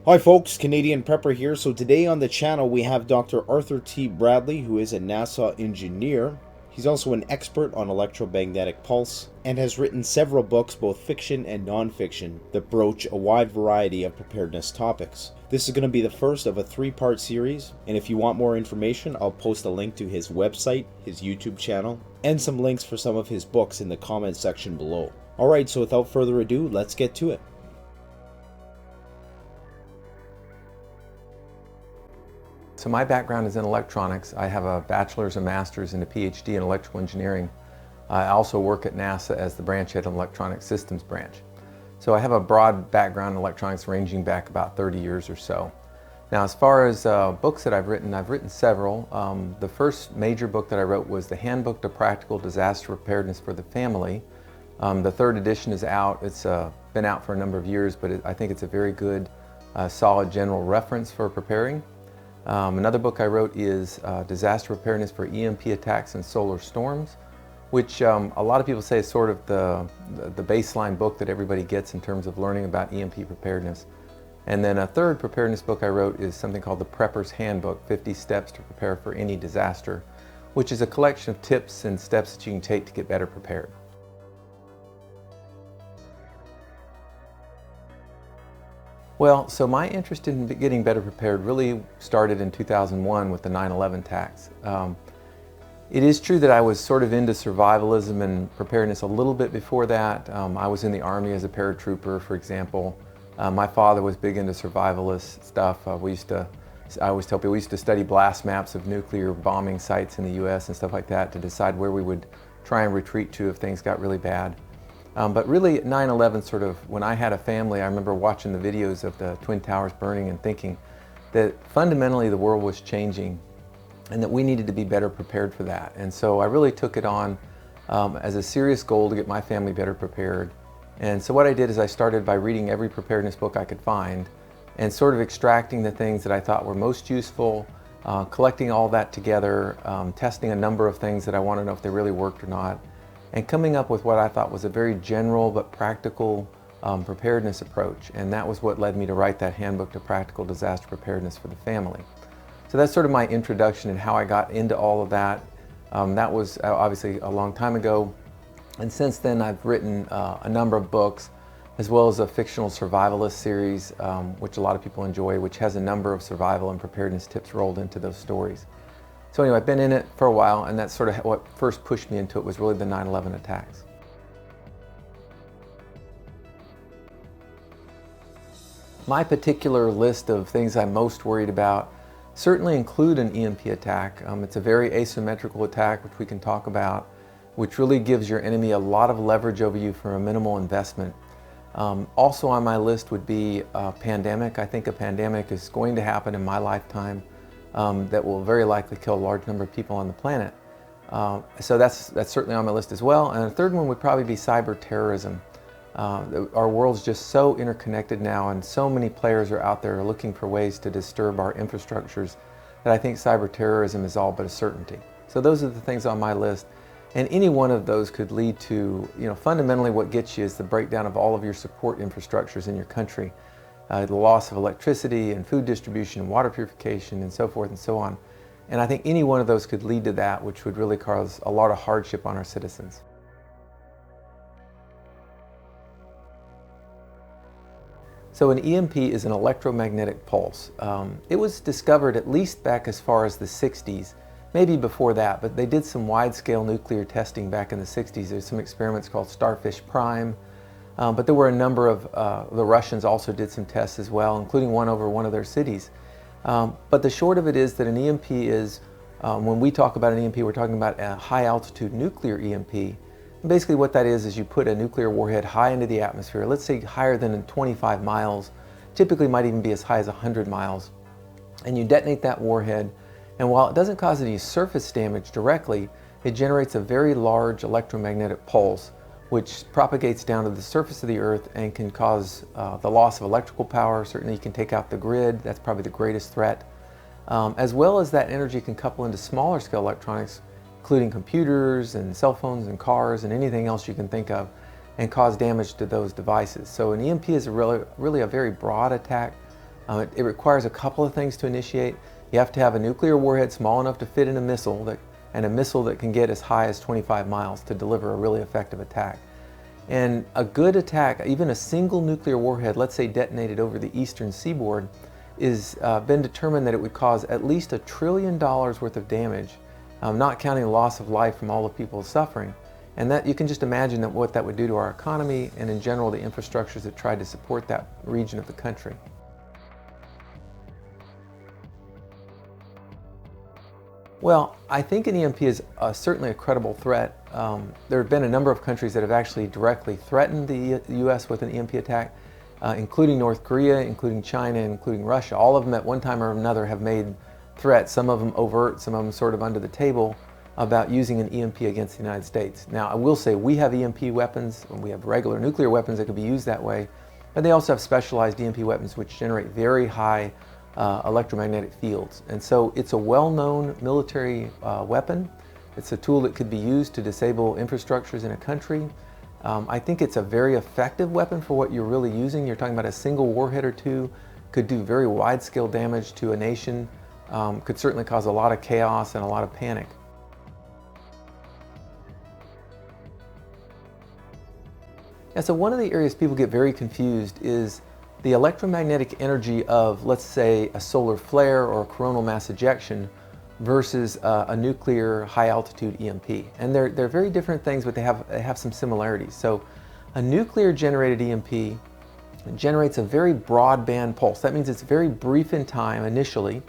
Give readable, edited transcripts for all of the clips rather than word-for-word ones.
Hi folks, Canadian Prepper here. So today on the channel we have Dr. Arthur T. Bradley, who is a NASA engineer. He's also an expert on electromagnetic pulse and has written several books, both fiction and non-fiction, that broach a wide variety of preparedness topics. This is going to be the first of a three-part series, and if you want more information, I'll post a link to his website, his YouTube channel, and some links for some of his books in the comment section below. Alright, so without further ado, let's get to it. So my background is in electronics. I have a bachelor's, a master's, and a PhD in electrical engineering. I also work at NASA as the branch head of the electronic systems branch. So I have a broad background in electronics ranging back about 30 years or so. Now, as far as books that I've written several. The first major book that I wrote was the Handbook to Practical Disaster Preparedness for the Family. The third edition is out. It's been out for a number of years, but I think it's a very good, solid general reference for preparing. Another book I wrote is Disaster Preparedness for EMP Attacks and Solar Storms, which a lot of people say is sort of the baseline book that everybody gets in terms of learning about EMP preparedness. And then a third preparedness book I wrote is something called the Prepper's Handbook, 50 Steps to Prepare for Any Disaster, which is a collection of tips and steps that you can take to get better prepared. Well, so my interest in getting better prepared really started in 2001 with the 9/11 attacks. It is true that I was sort of into survivalism and preparedness a little bit before that. I was in the Army as a paratrooper, for example. My father was big into survivalist stuff. I always tell people we used to study blast maps of nuclear bombing sites in the US and stuff like that to decide where we would try and retreat to if things got really bad. But really 9/11 sort of, when I had a family, I remember watching the videos of the Twin Towers burning and thinking that fundamentally the world was changing and that we needed to be better prepared for that. And so I really took it on as a serious goal to get my family better prepared. And so what I did is I started by reading every preparedness book I could find and sort of extracting the things that I thought were most useful, collecting all that together, testing a number of things that I wanted to know if they really worked or not, and coming up with what I thought was a very general but practical preparedness approach. And that was what led me to write that Handbook to Practical Disaster Preparedness for the Family. So that's sort of my introduction and how I got into all of that. That was obviously a long time ago. And since then I've written a number of books, as well as a fictional survivalist series, which a lot of people enjoy, which has a number of survival and preparedness tips rolled into those stories. So anyway, I've been in it for a while, and that's sort of what first pushed me into it, was really the 9/11 attacks. My particular list of things I'm most worried about certainly include an EMP attack. It's a very asymmetrical attack, which we can talk about, which really gives your enemy a lot of leverage over you for a minimal investment. Also on my list would be a pandemic. I think a pandemic is going to happen in my lifetime. That will very likely kill a large number of people on the planet. So that's certainly on my list as well. And a third one would probably be cyber terrorism. Our world's just so interconnected now, and so many players are out there looking for ways to disturb our infrastructures that I think cyber terrorism is all but a certainty. So those are the things on my list. And any one of those could lead to, fundamentally what gets you is the breakdown of all of your support infrastructures in your country. The loss of electricity and food distribution and water purification and so forth and so on. And I think any one of those could lead to that, which would really cause a lot of hardship on our citizens. So an EMP is an electromagnetic pulse. It was discovered at least back as far as the 60s, maybe before that, but they did some wide-scale nuclear testing back in the 60s. There's some experiments called Starfish Prime. But there were a number of, the Russians also did some tests as well, including one over one of their cities. But the short of it is that an EMP is, when we talk about an EMP, we're talking about a high altitude nuclear EMP. And basically what that is you put a nuclear warhead high into the atmosphere, let's say higher than 25 miles, typically might even be as high as 100 miles. And you detonate that warhead, and while it doesn't cause any surface damage directly, it generates a very large electromagnetic pulse, which propagates down to the surface of the Earth and can cause the loss of electrical power. Certainly you can take out the grid. That's probably the greatest threat. As well as that energy can couple into smaller scale electronics, including computers and cell phones and cars and anything else you can think of, and cause damage to those devices. So an EMP is really a very broad attack It requires a couple of things to initiate. You have to have a nuclear warhead small enough to fit in a missile and a missile that can get as high as 25 miles to deliver a really effective attack. And a good attack, even a single nuclear warhead, let's say detonated over the eastern seaboard, is been determined that it would cause at least $1 trillion worth of damage, not counting the loss of life from all the people suffering. And that you can just imagine what that would do to our economy and in general the infrastructures that tried to support that region of the country. Well, I think an EMP is certainly a credible threat. There have been a number of countries that have actually directly threatened the U.S. with an EMP attack, including North Korea, including China, including Russia. All of them at one time or another have made threats, some of them overt, some of them sort of under the table, about using an EMP against the United States. Now, I will say we have EMP weapons, and we have regular nuclear weapons that could be used that way, but they also have specialized EMP weapons which generate very high electromagnetic fields. And so it's a well-known military weapon. It's a tool that could be used to disable infrastructures in a country. I think it's a very effective weapon for what you're really using. You're talking about a single warhead or two, could do very wide-scale damage to a nation, could certainly cause a lot of chaos and a lot of panic. And so one of the areas people get very confused is the electromagnetic energy of, let's say, a solar flare or a coronal mass ejection versus a nuclear high-altitude EMP. And they're very different things, but they have some similarities. So a nuclear-generated EMP generates a very broadband pulse. That means it's very brief in time initially,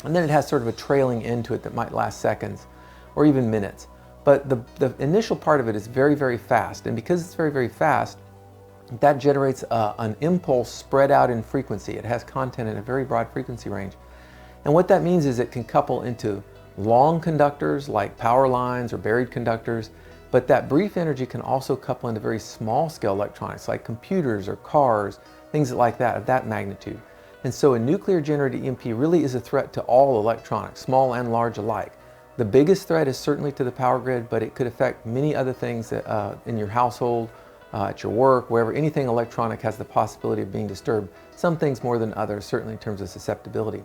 and then it has sort of a trailing end to it that might last seconds or even minutes. But the initial part of it is very, very fast. And because it's very, very fast, that generates an impulse spread out in frequency. It has content in a very broad frequency range. And what that means is it can couple into long conductors like power lines or buried conductors, but that brief energy can also couple into very small scale electronics like computers or cars, things like that, of that magnitude. And so a nuclear generated EMP really is a threat to all electronics, small and large alike. The biggest threat is certainly to the power grid, but it could affect many other things in your household, at your work, wherever anything electronic has the possibility of being disturbed. Some things more than others, certainly in terms of susceptibility.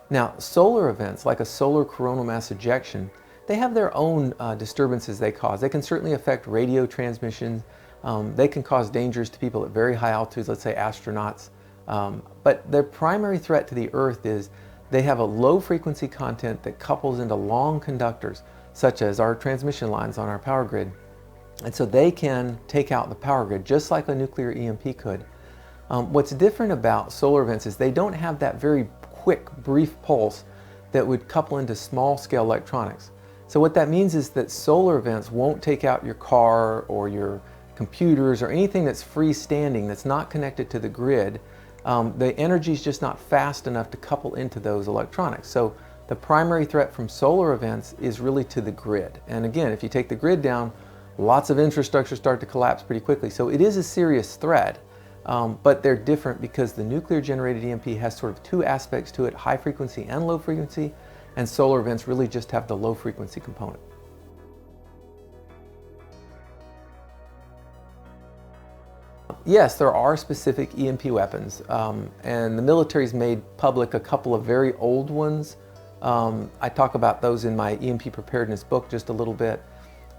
Now, solar events, like a solar coronal mass ejection, they have their own disturbances they cause. They can certainly affect radio transmissions. They can cause dangers to people at very high altitudes, let's say astronauts. But their primary threat to the Earth is they have a low frequency content that couples into long conductors, such as our transmission lines on our power grid. And so they can take out the power grid just like a nuclear EMP could. What's different about solar events is they don't have that very quick, brief pulse that would couple into small scale electronics. So what that means is that solar events won't take out your car or your computers or anything that's freestanding, that's not connected to the grid. The energy is just not fast enough to couple into those electronics. So the primary threat from solar events is really to the grid. And again, if you take the grid down, lots of infrastructure start to collapse pretty quickly. So it is a serious threat, but they're different because the nuclear generated EMP has sort of two aspects to it, high frequency and low frequency, and solar events really just have the low frequency component. Yes, there are specific EMP weapons, and the military's made public a couple of very old ones. I talk about those in my EMP preparedness book just a little bit.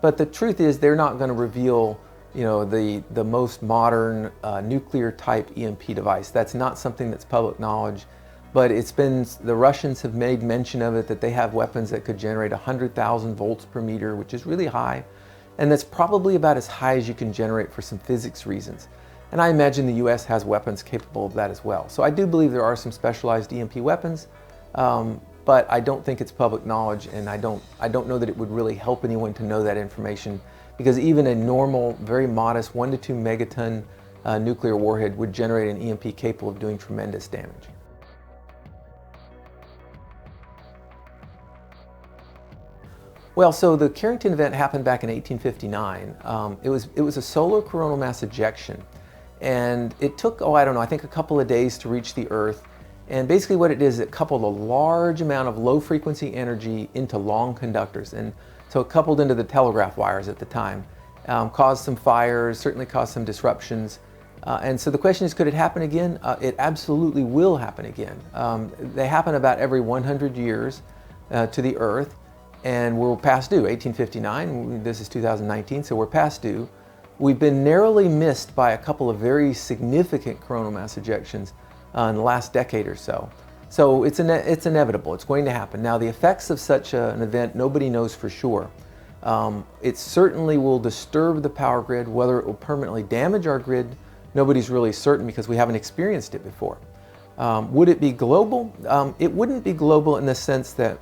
But the truth is they're not going to reveal, the most modern nuclear type EMP device. That's not something that's public knowledge, but the Russians have made mention of it, that they have weapons that could generate 100,000 volts per meter, which is really high. And that's probably about as high as you can generate for some physics reasons. And I imagine the US has weapons capable of that as well. So I do believe there are some specialized EMP weapons, but I don't think it's public knowledge, and I don't know that it would really help anyone to know that information, because even a normal, very modest 1 to 2 megaton nuclear warhead would generate an EMP capable of doing tremendous damage. Well, so the Carrington event happened back in 1859. It was a solar coronal mass ejection, and it took, I think a couple of days to reach the Earth. And basically what it is, it coupled a large amount of low frequency energy into long conductors. And so it coupled into the telegraph wires at the time, caused some fires, certainly caused some disruptions. And so the question is, could it happen again? It absolutely will happen again. They happen about every 100 years to the Earth, and we're past due. 1859, this is 2019, so we're past due. We've been narrowly missed by a couple of very significant coronal mass ejections in the last decade or so. So it's inevitable, it's going to happen. Now the effects of such an event, nobody knows for sure. It certainly will disturb the power grid. Whether it will permanently damage our grid, nobody's really certain because we haven't experienced it before. Would it be global? It wouldn't be global in the sense that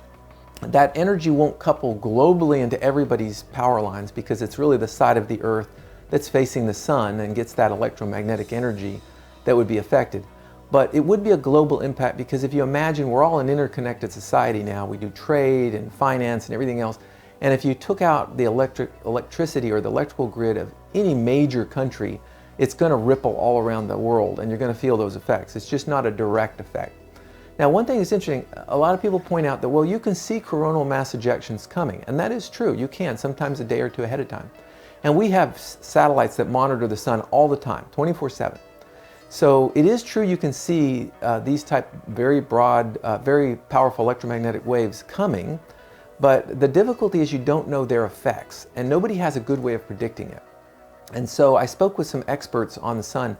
that energy won't couple globally into everybody's power lines, because it's really the side of the Earth that's facing the sun and gets that electromagnetic energy that would be affected. But it would be a global impact, because if you imagine, we're all an interconnected society now. We do trade and finance and everything else. And if you took out the electricity or the electrical grid of any major country, it's going to ripple all around the world, and you're going to feel those effects. It's just not a direct effect. Now, one thing that's interesting, a lot of people point out that, well, you can see coronal mass ejections coming, and that is true. You can, sometimes a day or two ahead of time. And we have satellites that monitor the sun all the time, 24/7. So it is true you can see these type very broad, very powerful electromagnetic waves coming, but the difficulty is you don't know their effects, and nobody has a good way of predicting it. And so I spoke with some experts on the sun,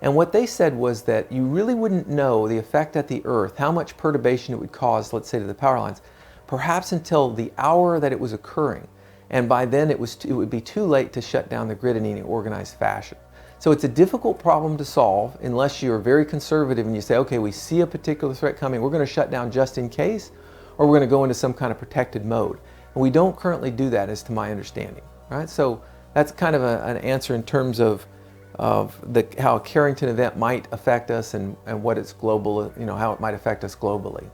and what they said was that you really wouldn't know the effect at the Earth, how much perturbation it would cause, let's say, to the power lines, perhaps until the hour that it was occurring. And by then it would be too late to shut down the grid in any organized fashion. So it's a difficult problem to solve unless you're very conservative and you say, okay, we see a particular threat coming, we're going to shut down just in case, or we're going to go into some kind of protected mode. And we don't currently do that, as to my understanding. Right? So that's kind of an answer in terms of how a Carrington event might affect us and what its global, how it might affect us globally.